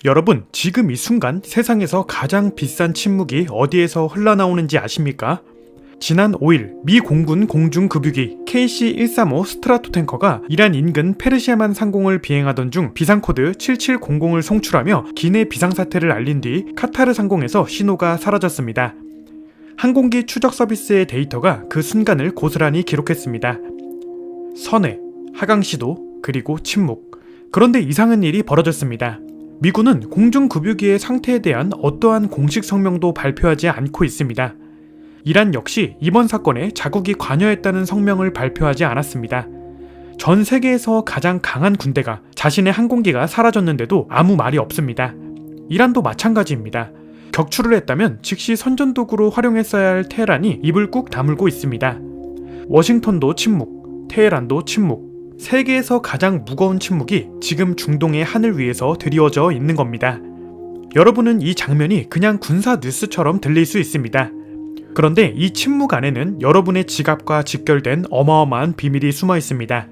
여러분, 지금 이 순간 세상에서 가장 비싼 침묵이 어디에서 흘러나오는지 아십니까? 지난 5일 미 공군 공중급유기 KC-135 스트라토 탱커가 이란 인근 페르시아만 상공을 비행하던 중 비상코드 7700을 송출하며 기내 비상사태를 알린 뒤 카타르 상공에서 신호가 사라졌습니다. 항공기 추적 서비스의 데이터가 그 순간을 고스란히 기록했습니다. 선회, 하강시도, 그리고 침묵. 그런데 이상한 일이 벌어졌습니다. 미군은 공중급유기의 상태에 대한 어떠한 공식 성명도 발표하지 않고 있습니다. 이란 역시 이번 사건에 자국이 관여했다는 성명을 발표하지 않았습니다. 전 세계에서 가장 강한 군대가 자신의 항공기가 사라졌는데도 아무 말이 없습니다. 이란도 마찬가지입니다. 격추를 했다면 즉시 선전도구로 활용했어야 할 테헤란이 입을 꾹 다물고 있습니다. 워싱턴도 침묵, 테헤란도 침묵. 세계에서 가장 무거운 침묵이 지금 중동의 하늘 위에서 드리워져 있는 겁니다. 여러분은 이 장면이 그냥 군사 뉴스처럼 들릴 수 있습니다. 그런데 이 침묵 안에는 여러분의 지갑과 직결된 어마어마한 비밀이 숨어 있습니다.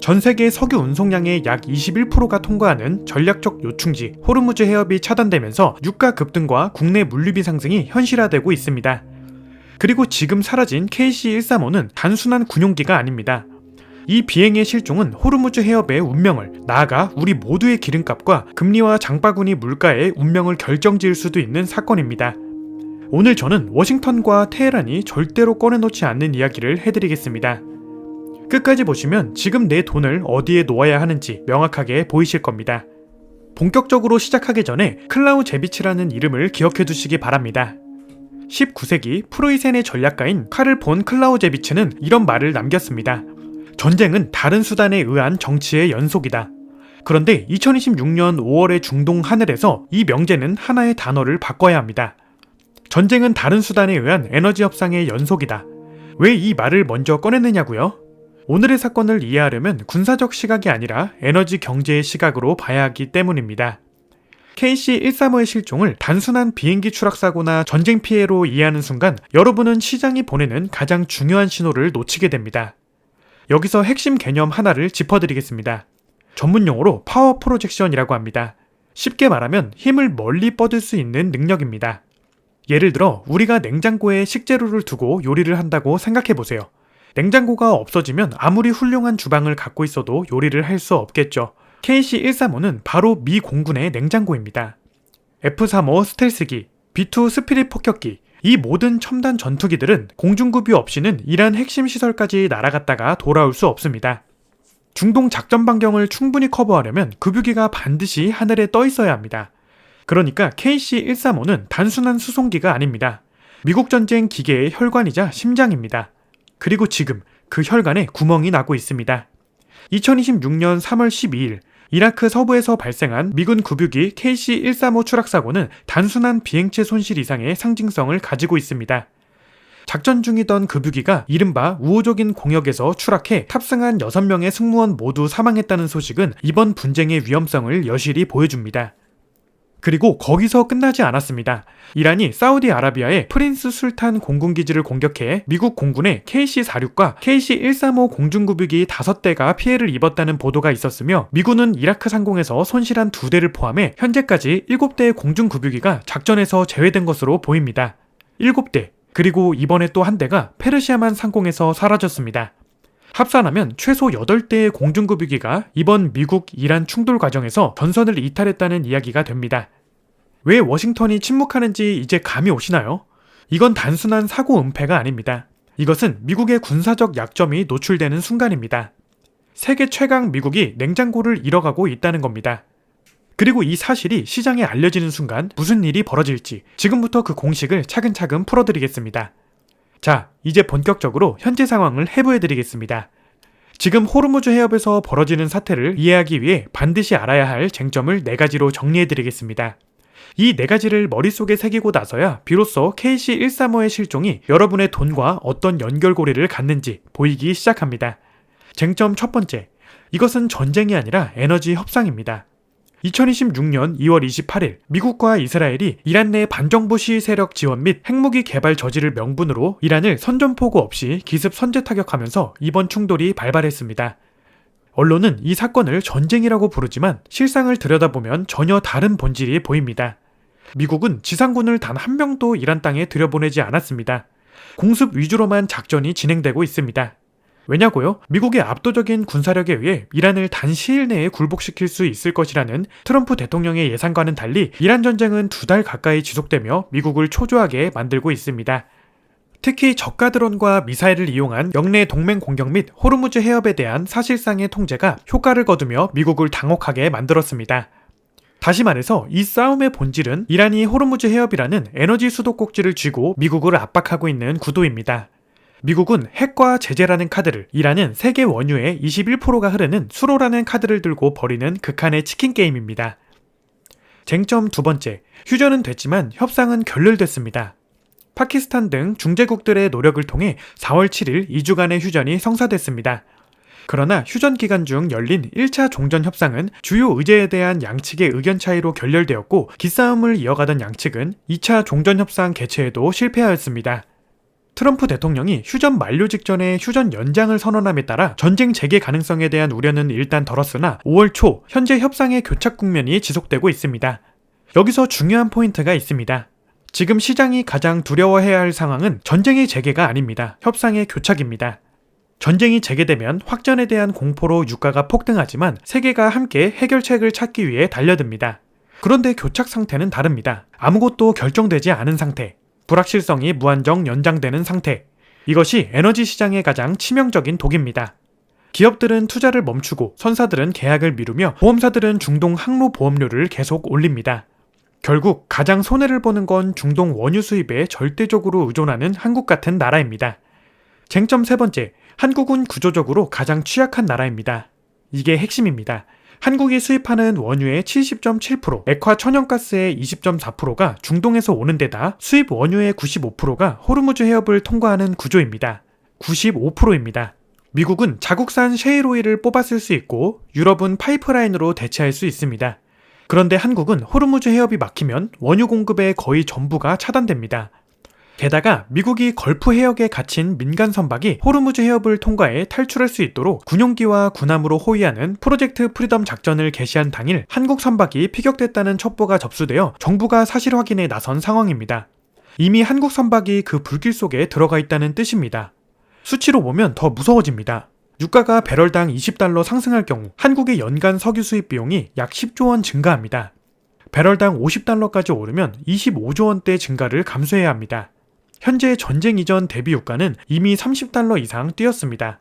전 세계 석유 운송량의 약 21%가 통과하는 전략적 요충지 호르무즈 해협이 차단되면서 유가 급등과 국내 물류비 상승이 현실화되고 있습니다. 그리고 지금 사라진 KC-135는 단순한 군용기가 아닙니다. 이 비행의 실종은 호르무즈 해협의 운명을, 나아가 우리 모두의 기름값과 금리와 장바구니 물가의 운명을 결정지을 수도 있는 사건입니다. 오늘 저는 워싱턴과 테헤란이 절대로 꺼내놓지 않는 이야기를 해드리겠습니다. 끝까지 보시면 지금 내 돈을 어디에 놓아야 하는지 명확하게 보이실 겁니다. 본격적으로 시작하기 전에 클라우제비치라는 이름을 기억해 두시기 바랍니다. 19세기 프로이센의 전략가인 카를 본 클라우제비츠는 이런 말을 남겼습니다. 전쟁은 다른 수단에 의한 정치의 연속이다. 그런데 2026년 5월의 중동 하늘에서 이 명제는 하나의 단어를 바꿔야 합니다. 전쟁은 다른 수단에 의한 에너지 협상의 연속이다. 왜 이 말을 먼저 꺼냈느냐고요? 오늘의 사건을 이해하려면 군사적 시각이 아니라 에너지 경제의 시각으로 봐야 하기 때문입니다. KC-135의 실종을 단순한 비행기 추락사고나 전쟁 피해로 이해하는 순간 여러분은 시장이 보내는 가장 중요한 신호를 놓치게 됩니다. 여기서 핵심 개념 하나를 짚어드리겠습니다. 전문용어로 파워 프로젝션이라고 합니다. 쉽게 말하면 힘을 멀리 뻗을 수 있는 능력입니다. 예를 들어 우리가 냉장고에 식재료를 두고 요리를 한다고 생각해보세요. 냉장고가 없어지면 아무리 훌륭한 주방을 갖고 있어도 요리를 할 수 없겠죠. KC-135는 바로 미 공군의 냉장고입니다. F-35 스텔스기, B-2 스피릿 폭격기, 이 모든 첨단 전투기들은 공중급유 없이는 이란 핵심 시설까지 날아갔다가 돌아올 수 없습니다. 중동 작전 반경을 충분히 커버하려면 급유기가 반드시 하늘에 떠 있어야 합니다. 그러니까 KC-135는 단순한 수송기가 아닙니다. 미국 전쟁 기계의 혈관이자 심장입니다. 그리고 지금 그 혈관에 구멍이 나고 있습니다. 2026년 3월 12일 이라크 서부에서 발생한 미군 급유기 KC-135 추락사고는 단순한 비행체 손실 이상의 상징성을 가지고 있습니다. 작전 중이던 급유기가 이른바 우호적인 공역에서 추락해 탑승한 6명의 승무원 모두 사망했다는 소식은 이번 분쟁의 위험성을 여실히 보여줍니다. 그리고 거기서 끝나지 않았습니다. 이란이 사우디아라비아의 프린스 술탄 공군기지를 공격해 미국 공군의 KC-46과 KC-135 공중급유기 5대가 피해를 입었다는 보도가 있었으며 미군은 이라크 상공에서 손실한 2대를 포함해 현재까지 7대의 공중급유기가 작전에서 제외된 것으로 보입니다. 7대, 그리고 이번에 또 한 대가 페르시아만 상공에서 사라졌습니다. 합산하면 최소 8대의 공중급유기가 이번 미국-이란 충돌 과정에서 전선을 이탈했다는 이야기가 됩니다. 왜 워싱턴이 침묵하는지 이제 감이 오시나요? 이건 단순한 사고 은폐가 아닙니다. 이것은 미국의 군사적 약점이 노출되는 순간입니다. 세계 최강 미국이 냉장고를 잃어가고 있다는 겁니다. 그리고 이 사실이 시장에 알려지는 순간 무슨 일이 벌어질지 지금부터 그 공식을 차근차근 풀어드리겠습니다. 자, 이제 본격적으로 현재 상황을 해부해드리겠습니다. 지금 호르무즈 해협에서 벌어지는 사태를 이해하기 위해 반드시 알아야 할 쟁점을 4가지로 정리해드리겠습니다. 이 4가지를 머릿속에 새기고 나서야 비로소 KC-135의 실종이 여러분의 돈과 어떤 연결고리를 갖는지 보이기 시작합니다. 쟁점 첫 번째, 이것은 전쟁이 아니라 에너지 협상입니다. 2026년 2월 28일 미국과 이스라엘이 이란 내 반정부 시위 세력 지원 및 핵무기 개발 저지를 명분으로 이란을 선전포고 없이 기습 선제 타격하면서 이번 충돌이 발발했습니다. 언론은 이 사건을 전쟁이라고 부르지만 실상을 들여다보면 전혀 다른 본질이 보입니다. 미국은 지상군을 단 한 명도 이란 땅에 들여보내지 않았습니다. 공습 위주로만 작전이 진행되고 있습니다. 왜냐고요? 미국의 압도적인 군사력에 의해 이란을 단 시일 내에 굴복시킬 수 있을 것이라는 트럼프 대통령의 예상과는 달리 이란 전쟁은 2달 가까이 지속되며 미국을 초조하게 만들고 있습니다. 특히 저가 드론과 미사일을 이용한 영내 동맹 공격 및 호르무즈 해협에 대한 사실상의 통제가 효과를 거두며 미국을 당혹하게 만들었습니다. 다시 말해서 이 싸움의 본질은 이란이 호르무즈 해협이라는 에너지 수도꼭지를 쥐고 미국을 압박하고 있는 구도입니다. 미국은 핵과 제재라는 카드를, 이란은 세계 원유의 21%가 흐르는 수로라는 카드를 들고 벌이는 극한의 치킨 게임입니다. 쟁점 두 번째, 휴전은 됐지만 협상은 결렬됐습니다. 파키스탄 등 중재국들의 노력을 통해 4월 7일 2주간의 휴전이 성사됐습니다. 그러나 휴전 기간 중 열린 1차 종전 협상은 주요 의제에 대한 양측의 의견 차이로 결렬되었고 기싸움을 이어가던 양측은 2차 종전 협상 개최에도 실패하였습니다. 트럼프 대통령이 휴전 만료 직전에 휴전 연장을 선언함에 따라 전쟁 재개 가능성에 대한 우려는 일단 덜었으나 5월 초 현재 협상의 교착 국면이 지속되고 있습니다. 여기서 중요한 포인트가 있습니다. 지금 시장이 가장 두려워해야 할 상황은 전쟁의 재개가 아닙니다. 협상의 교착입니다. 전쟁이 재개되면 확전에 대한 공포로 유가가 폭등하지만 세계가 함께 해결책을 찾기 위해 달려듭니다. 그런데 교착 상태는 다릅니다. 아무것도 결정되지 않은 상태. 불확실성이 무한정 연장되는 상태. 이것이 에너지 시장의 가장 치명적인 독입니다. 기업들은 투자를 멈추고 선사들은 계약을 미루며 보험사들은 중동 항로 보험료를 계속 올립니다. 결국 가장 손해를 보는 건 중동 원유 수입에 절대적으로 의존하는 한국 같은 나라입니다. 쟁점 세 번째, 한국은 구조적으로 가장 취약한 나라입니다. 이게 핵심입니다. 한국이 수입하는 원유의 70.7%, 액화 천연가스의 20.4%가 중동에서 오는 데다 수입 원유의 95%가 호르무즈 해협을 통과하는 구조입니다. 95%입니다. 미국은 자국산 셰일 오일을 뽑았을 수 있고 유럽은 파이프라인으로 대체할 수 있습니다. 그런데 한국은 호르무즈 해협이 막히면 원유 공급의 거의 전부가 차단됩니다. 게다가 미국이 걸프 해역에 갇힌 민간 선박이 호르무즈 해협을 통과해 탈출할 수 있도록 군용기와 군함으로 호위하는 프로젝트 프리덤 작전을 개시한 당일 한국 선박이 피격됐다는 첩보가 접수되어 정부가 사실 확인에 나선 상황입니다. 이미 한국 선박이 그 불길 속에 들어가 있다는 뜻입니다. 수치로 보면 더 무서워집니다. 유가가 배럴당 $20 상승할 경우 한국의 연간 석유 수입 비용이 약 10조 원 증가합니다. 배럴당 $50까지 오르면 25조 원대 증가를 감수해야 합니다. 현재 전쟁 이전 대비 유가는 이미 $30 이상 뛰었습니다.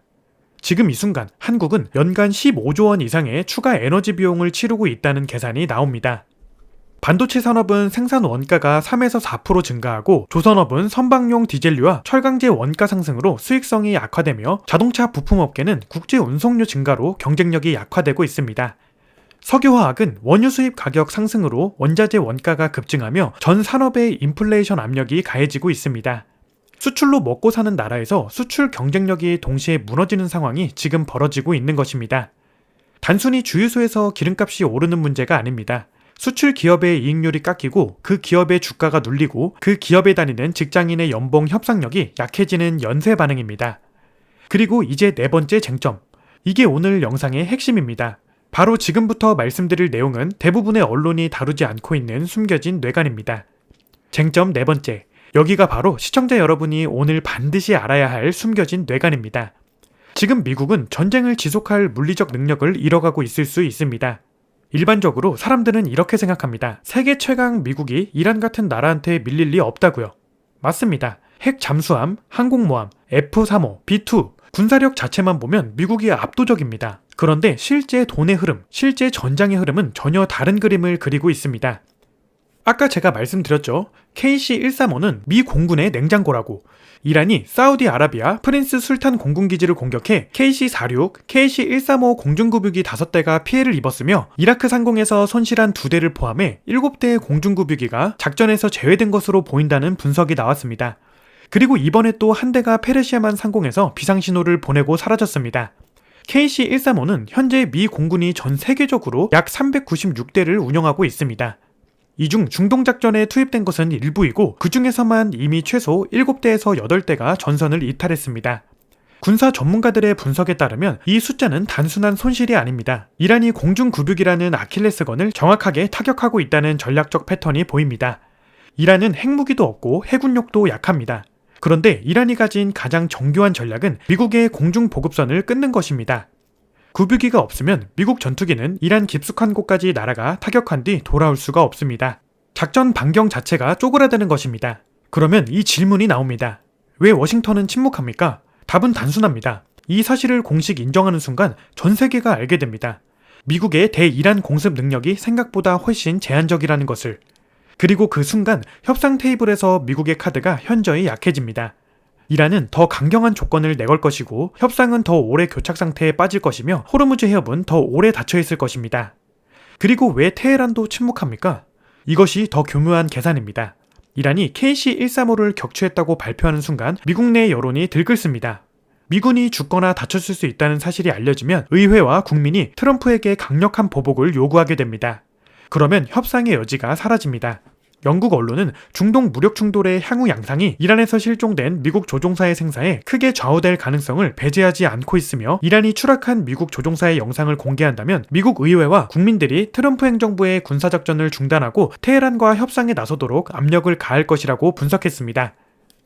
지금 이 순간 한국은 연간 15조 원 이상의 추가 에너지 비용을 치르고 있다는 계산이 나옵니다. 반도체 산업은 생산 원가가 3에서 4% 증가하고 조선업은 선박용 디젤류와 철강제 원가 상승으로 수익성이 약화되며 자동차 부품업계는 국제 운송료 증가로 경쟁력이 약화되고 있습니다. 석유화학은 원유 수입 가격 상승으로 원자재 원가가 급증하며 전 산업의 인플레이션 압력이 가해지고 있습니다. 수출로 먹고 사는 나라에서 수출 경쟁력이 동시에 무너지는 상황이 지금 벌어지고 있는 것입니다. 단순히 주유소에서 기름값이 오르는 문제가 아닙니다. 수출 기업의 이익률이 깎이고 그 기업의 주가가 눌리고 그 기업에 다니는 직장인의 연봉 협상력이 약해지는 연쇄 반응입니다. 그리고 이제 네 번째 쟁점. 이게 오늘 영상의 핵심입니다. 바로 지금부터 말씀드릴 내용은 대부분의 언론이 다루지 않고 있는 숨겨진 뇌관입니다. 쟁점 네 번째. 여기가 바로 시청자 여러분이 오늘 반드시 알아야 할 숨겨진 뇌관입니다. 지금 미국은 전쟁을 지속할 물리적 능력을 잃어가고 있을 수 있습니다. 일반적으로 사람들은 이렇게 생각합니다. 세계 최강 미국이 이란 같은 나라한테 밀릴 리 없다고요. 맞습니다. 핵 잠수함, 항공모함, F-35, B-2 군사력 자체만 보면 미국이 압도적입니다. 그런데 실제 돈의 흐름, 실제 전장의 흐름은 전혀 다른 그림을 그리고 있습니다. 아까 제가 말씀드렸죠. KC-135는 미 공군의 냉장고라고. 이란이 사우디아라비아 프린스 술탄 공군기지를 공격해 KC-46, KC-135 공중구비기 5대가 피해를 입었으며 이라크 상공에서 손실한 2대를 포함해 7대의 공중구비기가 작전에서 제외된 것으로 보인다는 분석이 나왔습니다. 그리고 이번에 또 한 대가 페르시아만 상공에서 비상신호를 보내고 사라졌습니다. KC-135는 현재 미 공군이 전 세계적으로 약 396대를 운영하고 있습니다. 이 중 중동작전에 투입된 것은 일부이고 그 중에서만 이미 최소 7대에서 8대가 전선을 이탈했습니다. 군사 전문가들의 분석에 따르면 이 숫자는 단순한 손실이 아닙니다. 이란이 공중급유기라는 아킬레스건을 정확하게 타격하고 있다는 전략적 패턴이 보입니다. 이란은 핵무기도 없고 해군력도 약합니다. 그런데 이란이 가진 가장 정교한 전략은 미국의 공중보급선을 끊는 것입니다. 급유기가 없으면 미국 전투기는 이란 깊숙한 곳까지 날아가 타격한 뒤 돌아올 수가 없습니다. 작전 반경 자체가 쪼그라드는 것입니다. 그러면 이 질문이 나옵니다. 왜 워싱턴은 침묵합니까? 답은 단순합니다. 이 사실을 공식 인정하는 순간 전 세계가 알게 됩니다. 미국의 대이란 공습 능력이 생각보다 훨씬 제한적이라는 것을. 그리고 그 순간 협상 테이블에서 미국의 카드가 현저히 약해집니다. 이란은 더 강경한 조건을 내걸 것이고 협상은 더 오래 교착 상태에 빠질 것이며 호르무즈 해협은 더 오래 닫혀 있을 것입니다. 그리고 왜 테헤란도 침묵합니까? 이것이 더 교묘한 계산입니다. 이란이 KC-135를 격추했다고 발표하는 순간 미국 내 여론이 들끓습니다. 미군이 죽거나 다쳤을 수 있다는 사실이 알려지면 의회와 국민이 트럼프에게 강력한 보복을 요구하게 됩니다. 그러면 협상의 여지가 사라집니다. 영국 언론은 중동 무력 충돌의 향후 양상이 이란에서 실종된 미국 조종사의 생사에 크게 좌우될 가능성을 배제하지 않고 있으며 이란이 추락한 미국 조종사의 영상을 공개한다면 미국 의회와 국민들이 트럼프 행정부의 군사작전을 중단하고 테헤란과 협상에 나서도록 압력을 가할 것이라고 분석했습니다.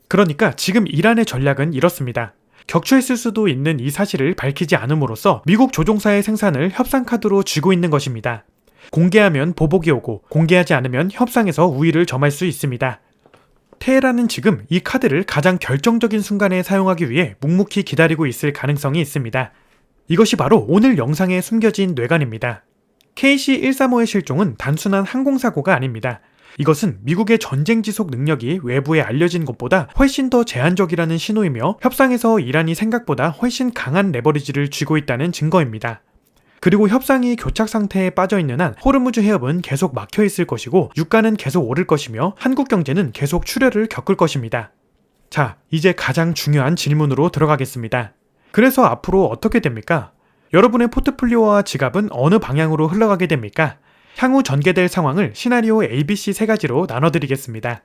그러니까 지금 이란의 전략은 이렇습니다. 격추했을 수도 있는 이 사실을 밝히지 않음으로써 미국 조종사의 생산을 협상 카드로 쥐고 있는 것입니다. 공개하면 보복이 오고 공개하지 않으면 협상에서 우위를 점할 수 있습니다. 테헤란은 지금 이 카드를 가장 결정적인 순간에 사용하기 위해 묵묵히 기다리고 있을 가능성이 있습니다. 이것이 바로 오늘 영상에 숨겨진 뇌관입니다. KC-135의 실종은 단순한 항공사고가 아닙니다. 이것은 미국의 전쟁 지속 능력이 외부에 알려진 것보다 훨씬 더 제한적이라는 신호이며 협상에서 이란이 생각보다 훨씬 강한 레버리지를 쥐고 있다는 증거입니다. 그리고 협상이 교착 상태에 빠져있는 한 호르무즈 해협은 계속 막혀있을 것이고 유가는 계속 오를 것이며 한국 경제는 계속 출혈을 겪을 것입니다. 자, 이제 가장 중요한 질문으로 들어가겠습니다. 그래서 앞으로 어떻게 됩니까? 여러분의 포트폴리오와 지갑은 어느 방향으로 흘러가게 됩니까? 향후 전개될 상황을 시나리오 ABC 3가지로 나눠드리겠습니다.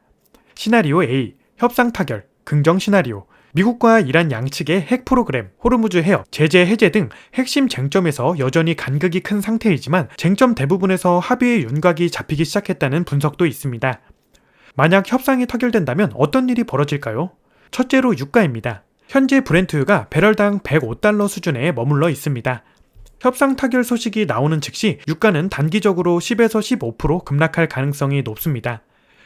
시나리오 A, 협상 타결, 긍정 시나리오. 미국과 이란 양측의 핵 프로그램, 호르무즈 해협, 제재 해제 등 핵심 쟁점에서 여전히 간극이 큰 상태이지만 쟁점 대부분에서 합의의 윤곽이 잡히기 시작했다는 분석도 있습니다. 만약 협상이 타결된다면 어떤 일이 벌어질까요? 첫째로 유가입니다. 현재 브렌트유가 배럴당 105달러 수준에 머물러 있습니다. 협상 타결 소식이 나오는 즉시 유가는 단기적으로 10에서 15% 급락할 가능성이 높습니다.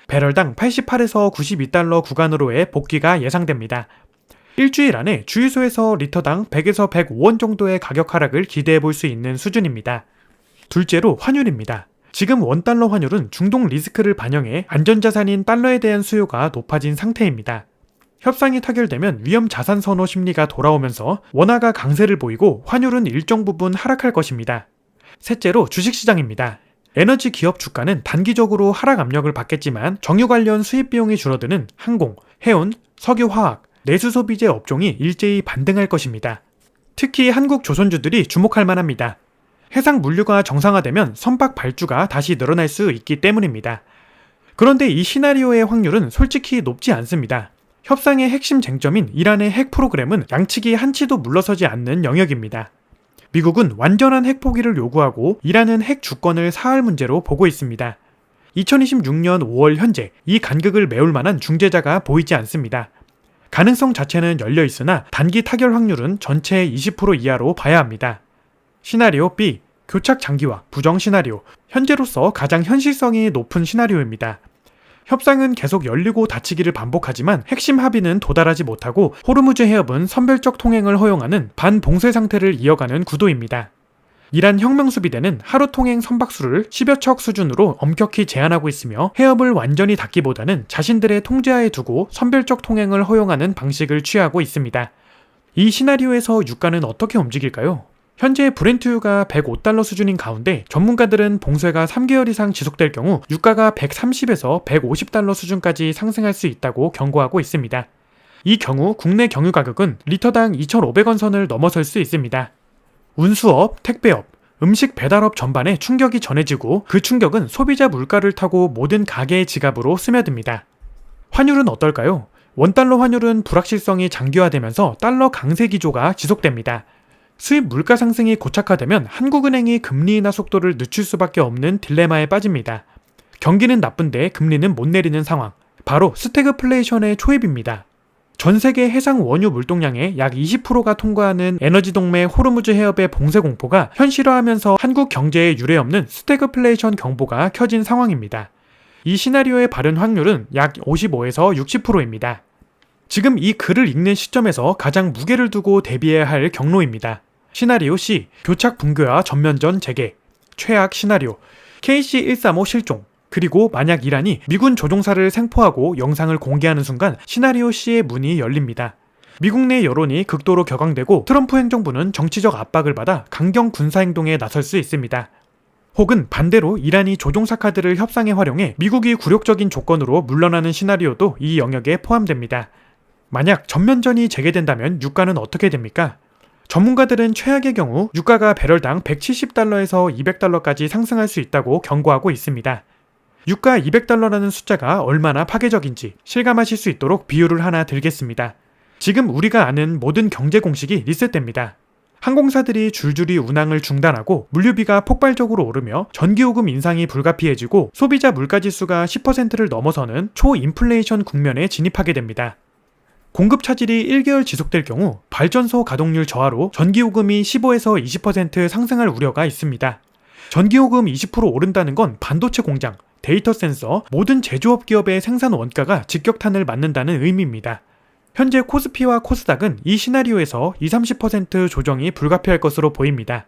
배럴당 88에서 92달러 구간으로의 복귀가 예상됩니다. 일주일 안에 주유소에서 리터당 100에서 105원 정도의 가격 하락을 기대해 볼 수 있는 수준입니다. 둘째로 환율입니다. 지금 원달러 환율은 중동 리스크를 반영해 안전자산인 달러에 대한 수요가 높아진 상태입니다. 협상이 타결되면 위험 자산 선호 심리가 돌아오면서 원화가 강세를 보이고 환율은 일정 부분 하락할 것입니다. 셋째로 주식시장입니다. 에너지 기업 주가는 단기적으로 하락 압력을 받겠지만 정유 관련 수입 비용이 줄어드는 항공, 해운, 석유화학, 내수소비재 업종이 일제히 반등할 것입니다. 특히 한국 조선주들이 주목할 만합니다. 해상 물류가 정상화되면 선박 발주가 다시 늘어날 수 있기 때문입니다. 그런데 이 시나리오의 확률은 솔직히 높지 않습니다. 협상의 핵심 쟁점인 이란의 핵 프로그램은 양측이 한치도 물러서지 않는 영역입니다. 미국은 완전한 핵 포기를 요구하고 이란은 핵 주권을 사할 문제로 보고 있습니다. 2026년 5월 현재 이 간극을 메울 만한 중재자가 보이지 않습니다. 가능성 자체는 열려 있으나 단기 타결 확률은 전체의 20% 이하로 봐야 합니다. 시나리오 B, 교착 장기화, 부정 시나리오. 현재로서 가장 현실성이 높은 시나리오입니다. 협상은 계속 열리고 닫히기를 반복하지만 핵심 합의는 도달하지 못하고 호르무즈 해협은 선별적 통행을 허용하는 반봉쇄 상태를 이어가는 구도입니다. 이란 혁명수비대는 하루 통행 선박수를 10여 척 수준으로 엄격히 제한하고 있으며 해협을 완전히 닫기보다는 자신들의 통제하에 두고 선별적 통행을 허용하는 방식을 취하고 있습니다. 이 시나리오에서 유가는 어떻게 움직일까요? 현재 브렌트유가 105달러 수준인 가운데 전문가들은 봉쇄가 3개월 이상 지속될 경우 유가가 130에서 150달러 수준까지 상승할 수 있다고 경고하고 있습니다. 이 경우 국내 경유 가격은 리터당 2,500원 선을 넘어설 수 있습니다. 운수업, 택배업, 음식 배달업 전반에 충격이 전해지고 그 충격은 소비자 물가를 타고 모든 가게의 지갑으로 스며듭니다. 환율은 어떨까요? 원달러 환율은 불확실성이 장기화되면서 달러 강세 기조가 지속됩니다. 수입 물가 상승이 고착화되면 한국은행이 금리 인하 속도를 늦출 수밖에 없는 딜레마에 빠집니다. 경기는 나쁜데 금리는 못 내리는 상황. 바로 스태그플레이션의 초입입니다. 전 세계 해상 원유 물동량의 약 20%가 통과하는 에너지 동맹 호르무즈 해협의 봉쇄 공포가 현실화하면서 한국 경제에 유례없는 스태그플레이션 경보가 켜진 상황입니다. 이 시나리오의 발현 확률은 약 55에서 60%입니다. 지금 이 글을 읽는 시점에서 가장 무게를 두고 대비해야 할 경로입니다. 시나리오 C, 교착 붕괴와 전면전 재개. 최악 시나리오, KC-135 실종. 그리고 만약 이란이 미군 조종사를 생포하고 영상을 공개하는 순간 시나리오 C의 문이 열립니다. 미국 내 여론이 극도로 격앙되고 트럼프 행정부는 정치적 압박을 받아 강경 군사행동에 나설 수 있습니다. 혹은 반대로 이란이 조종사 카드를 협상에 활용해 미국이 굴욕적인 조건으로 물러나는 시나리오도 이 영역에 포함됩니다. 만약 전면전이 재개된다면 유가는 어떻게 됩니까? 전문가들은 최악의 경우 유가가 배럴당 170달러에서 200달러까지 상승할 수 있다고 경고하고 있습니다. 유가 200달러라는 숫자가 얼마나 파괴적인지 실감하실 수 있도록 비유를 하나 들겠습니다. 지금 우리가 아는 모든 경제 공식이 리셋됩니다. 항공사들이 줄줄이 운항을 중단하고 물류비가 폭발적으로 오르며 전기요금 인상이 불가피해지고 소비자 물가지수가 10%를 넘어서는 초인플레이션 국면에 진입하게 됩니다. 공급 차질이 1개월 지속될 경우 발전소 가동률 저하로 전기요금이 15에서 20% 상승할 우려가 있습니다. 전기요금 20% 오른다는 건 반도체 공장, 데이터 센서, 모든 제조업 기업의 생산 원가가 직격탄을 맞는다는 의미입니다. 현재 코스피와 코스닥은 이 시나리오에서 20-30% 조정이 불가피할 것으로 보입니다.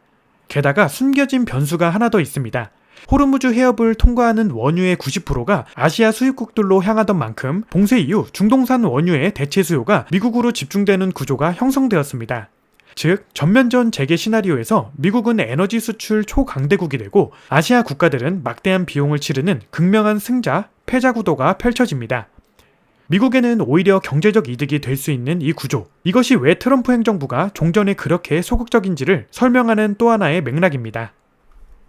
게다가 숨겨진 변수가 하나 더 있습니다. 호르무즈 해협을 통과하는 원유의 90%가 아시아 수입국들로 향하던 만큼 봉쇄 이후 중동산 원유의 대체 수요가 미국으로 집중되는 구조가 형성되었습니다. 즉, 전면전 재개 시나리오에서 미국은 에너지 수출 초강대국이 되고 아시아 국가들은 막대한 비용을 치르는 극명한 승자, 패자 구도가 펼쳐집니다. 미국에는 오히려 경제적 이득이 될 수 있는 이 구조, 이것이 왜 트럼프 행정부가 종전에 그렇게 소극적인지를 설명하는 또 하나의 맥락입니다.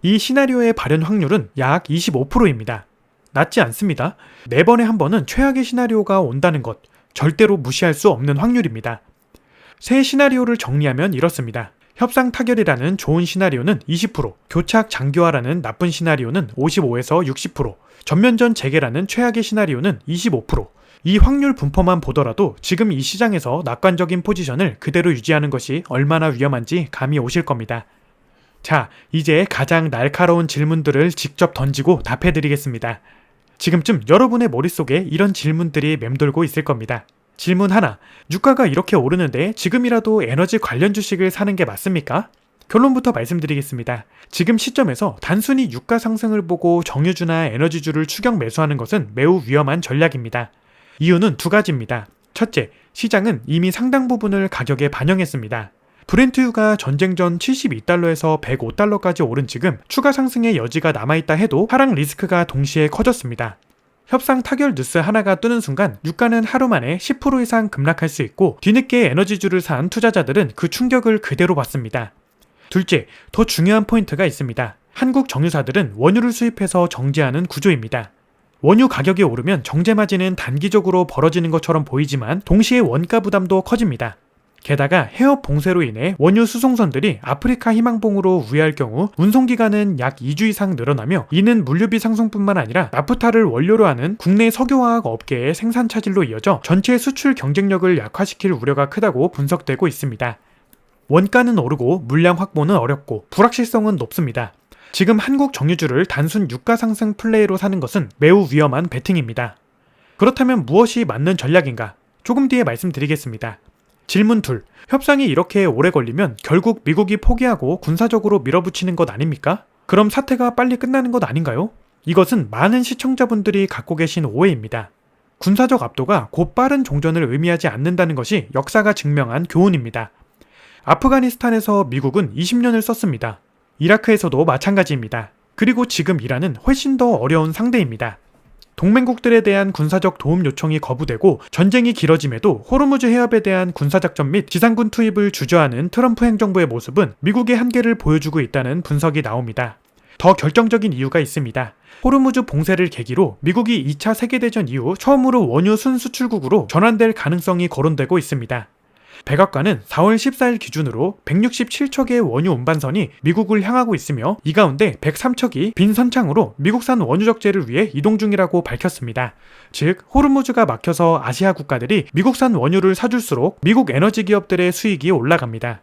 이 시나리오의 발현 확률은 약 25%입니다. 낮지 않습니다. 4번에 한 번은 최악의 시나리오가 온다는 것, 절대로 무시할 수 없는 확률입니다. 세 시나리오를 정리하면 이렇습니다. 협상 타결이라는 좋은 시나리오는 20%, 교착 장기화라는 나쁜 시나리오는 55에서 60%, 전면전 재개라는 최악의 시나리오는 25%. 이 확률 분포만 보더라도 지금 이 시장에서 낙관적인 포지션을 그대로 유지하는 것이 얼마나 위험한지 감이 오실 겁니다. 자, 이제 가장 날카로운 질문들을 직접 던지고 답해드리겠습니다. 지금쯤 여러분의 머릿속에 이런 질문들이 맴돌고 있을 겁니다. 질문 하나, 유가가 이렇게 오르는데 지금이라도 에너지 관련 주식을 사는 게 맞습니까? 결론부터 말씀드리겠습니다. 지금 시점에서 단순히 유가 상승을 보고 정유주나 에너지주를 추격 매수하는 것은 매우 위험한 전략입니다. 이유는 두 가지입니다. 첫째, 시장은 이미 상당 부분을 가격에 반영했습니다. 브렌트유가 전쟁 전 72달러에서 105달러까지 오른 지금 추가 상승의 여지가 남아있다 해도 하락 리스크가 동시에 커졌습니다. 협상 타결 뉴스 하나가 뜨는 순간 유가는 하루 만에 10% 이상 급락할 수 있고 뒤늦게 에너지주를 산 투자자들은 그 충격을 그대로 받습니다. 둘째, 더 중요한 포인트가 있습니다. 한국 정유사들은 원유를 수입해서 정제하는 구조입니다. 원유 가격이 오르면 정제 마진은 단기적으로 벌어지는 것처럼 보이지만 동시에 원가 부담도 커집니다. 게다가 해협 봉쇄로 인해 원유 수송선들이 아프리카 희망봉으로 우회할 경우 운송기간은 약 2주 이상 늘어나며 이는 물류비 상승뿐만 아니라 나프타를 원료로 하는 국내 석유화학 업계의 생산 차질로 이어져 전체 수출 경쟁력을 약화시킬 우려가 크다고 분석되고 있습니다. 원가는 오르고 물량 확보는 어렵고 불확실성은 높습니다. 지금 한국 정유주를 단순 유가 상승 플레이로 사는 것은 매우 위험한 베팅입니다. 그렇다면 무엇이 맞는 전략인가? 조금 뒤에 말씀드리겠습니다. 질문 둘, 협상이 이렇게 오래 걸리면 결국 미국이 포기하고 군사적으로 밀어붙이는 것 아닙니까? 그럼 사태가 빨리 끝나는 것 아닌가요? 이것은 많은 시청자분들이 갖고 계신 오해입니다. 군사적 압도가 곧 빠른 종전을 의미하지 않는다는 것이 역사가 증명한 교훈입니다. 아프가니스탄에서 미국은 20년을 썼습니다. 이라크에서도 마찬가지입니다. 그리고 지금 이란은 훨씬 더 어려운 상대입니다. 동맹국들에 대한 군사적 도움 요청이 거부되고 전쟁이 길어짐에도 호르무즈 해협에 대한 군사작전 및 지상군 투입을 주저하는 트럼프 행정부의 모습은 미국의 한계를 보여주고 있다는 분석이 나옵니다. 더 결정적인 이유가 있습니다. 호르무즈 봉쇄를 계기로 미국이 2차 세계대전 이후 처음으로 원유 순수출국으로 전환될 가능성이 거론되고 있습니다. 백악관은 4월 14일 기준으로 167척의 원유 운반선이 미국을 향하고 있으며 이 가운데 103척이 빈 선창으로 미국산 원유 적재를 위해 이동 중이라고 밝혔습니다. 즉, 호르무즈가 막혀서 아시아 국가들이 미국산 원유를 사줄수록 미국 에너지 기업들의 수익이 올라갑니다.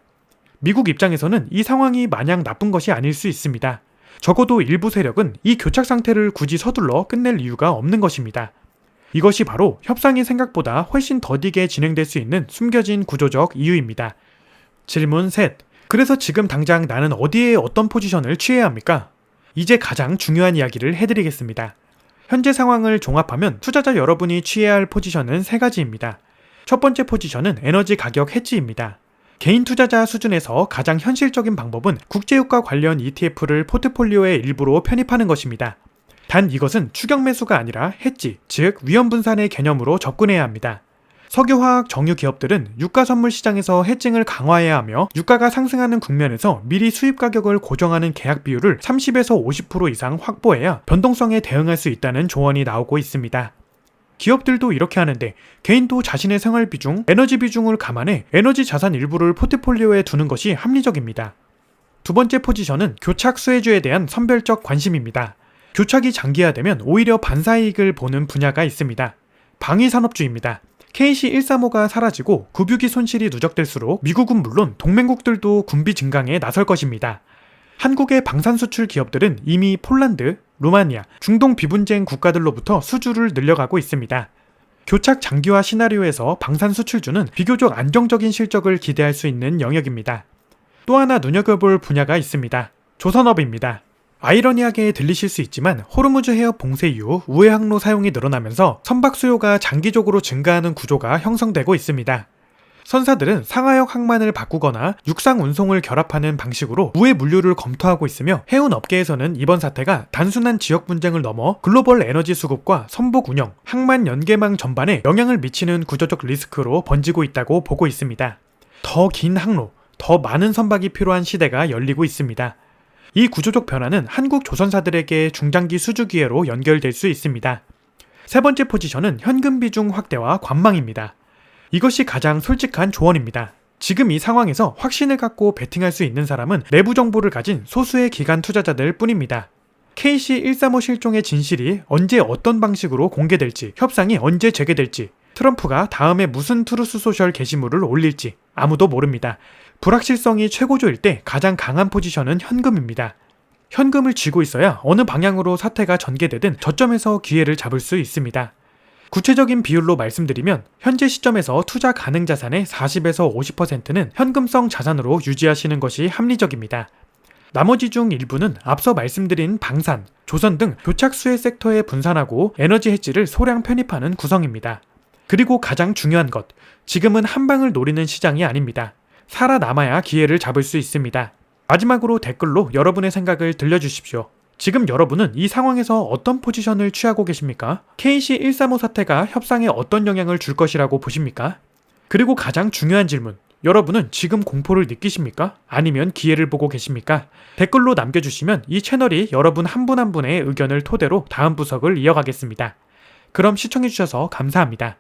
미국 입장에서는 이 상황이 마냥 나쁜 것이 아닐 수 있습니다. 적어도 일부 세력은 이 교착 상태를 굳이 서둘러 끝낼 이유가 없는 것입니다. 이것이 바로 협상이 생각보다 훨씬 더디게 진행될 수 있는 숨겨진 구조적 이유입니다. 질문 셋. 그래서 지금 당장 나는 어디에 어떤 포지션을 취해야 합니까? 이제 가장 중요한 이야기를 해드리겠습니다. 현재 상황을 종합하면 투자자 여러분이 취해야 할 포지션은 3가지입니다. 첫 번째 포지션은 에너지 가격 해지입니다. 개인 투자자 수준에서 가장 현실적인 방법은 국제유가 관련 ETF를 포트폴리오의 일부로 편입하는 것입니다. 단 이것은 추격 매수가 아니라 해지, 즉 위험 분산의 개념으로 접근해야 합니다. 석유화학 정유 기업들은 유가 선물 시장에서 해칭을 강화해야 하며 유가가 상승하는 국면에서 미리 수입 가격을 고정하는 계약 비율을 30에서 50% 이상 확보해야 변동성에 대응할 수 있다는 조언이 나오고 있습니다. 기업들도 이렇게 하는데 개인도 자신의 생활 비중, 에너지 비중을 감안해 에너지 자산 일부를 포트폴리오에 두는 것이 합리적입니다. 두 번째 포지션은 교착 수혜주에 대한 선별적 관심입니다. 교착이 장기화되면 오히려 반사이익을 보는 분야가 있습니다. 방위산업주입니다. KC-135가 사라지고 급유기 손실이 누적될수록 미국은 물론 동맹국들도 군비 증강에 나설 것입니다. 한국의 방산 수출 기업들은 이미 폴란드, 루마니아, 중동 비분쟁 국가들로부터 수주를 늘려가고 있습니다. 교착 장기화 시나리오에서 방산 수출주는 비교적 안정적인 실적을 기대할 수 있는 영역입니다. 또 하나 눈여겨볼 분야가 있습니다. 조선업입니다. 아이러니하게 들리실 수 있지만 호르무즈 해협 봉쇄 이후 우회 항로 사용이 늘어나면서 선박 수요가 장기적으로 증가하는 구조가 형성되고 있습니다. 선사들은 상하역 항만을 바꾸거나 육상 운송을 결합하는 방식으로 우회 물류를 검토하고 있으며 해운 업계에서는 이번 사태가 단순한 지역 분쟁을 넘어 글로벌 에너지 수급과 선복 운영, 항만 연계망 전반에 영향을 미치는 구조적 리스크로 번지고 있다고 보고 있습니다. 더 긴 항로, 더 많은 선박이 필요한 시대가 열리고 있습니다. 이 구조적 변화는 한국 조선사들에게 중장기 수주 기회로 연결될 수 있습니다. 세 번째 포지션은 현금 비중 확대와 관망입니다. 이것이 가장 솔직한 조언입니다. 지금 이 상황에서 확신을 갖고 베팅할 수 있는 사람은 내부 정보를 가진 소수의 기관 투자자들 뿐입니다. KC-135 실종의 진실이 언제 어떤 방식으로 공개될지, 협상이 언제 재개될지, 트럼프가 다음에 무슨 트루스 소셜 게시물을 올릴지 아무도 모릅니다. 불확실성이 최고조일 때 가장 강한 포지션은 현금입니다. 현금을 쥐고 있어야 어느 방향으로 사태가 전개되든 저점에서 기회를 잡을 수 있습니다. 구체적인 비율로 말씀드리면 현재 시점에서 투자 가능 자산의 40에서 50%는 현금성 자산으로 유지하시는 것이 합리적입니다. 나머지 중 일부는 앞서 말씀드린 방산, 조선 등 교착 수혜 섹터에 분산하고 에너지 해지를 소량 편입하는 구성입니다. 그리고 가장 중요한 것, 지금은 한 방을 노리는 시장이 아닙니다. 살아남아야 기회를 잡을 수 있습니다. 마지막으로 댓글로 여러분의 생각을 들려주십시오. 지금 여러분은 이 상황에서 어떤 포지션을 취하고 계십니까? KC-135 사태가 협상에 어떤 영향을 줄 것이라고 보십니까? 그리고 가장 중요한 질문, 여러분은 지금 공포를 느끼십니까? 아니면 기회를 보고 계십니까? 댓글로 남겨주시면 이 채널이 여러분 한 분 한 분의 의견을 토대로 다음 부석을 이어가겠습니다. 그럼 시청해주셔서 감사합니다.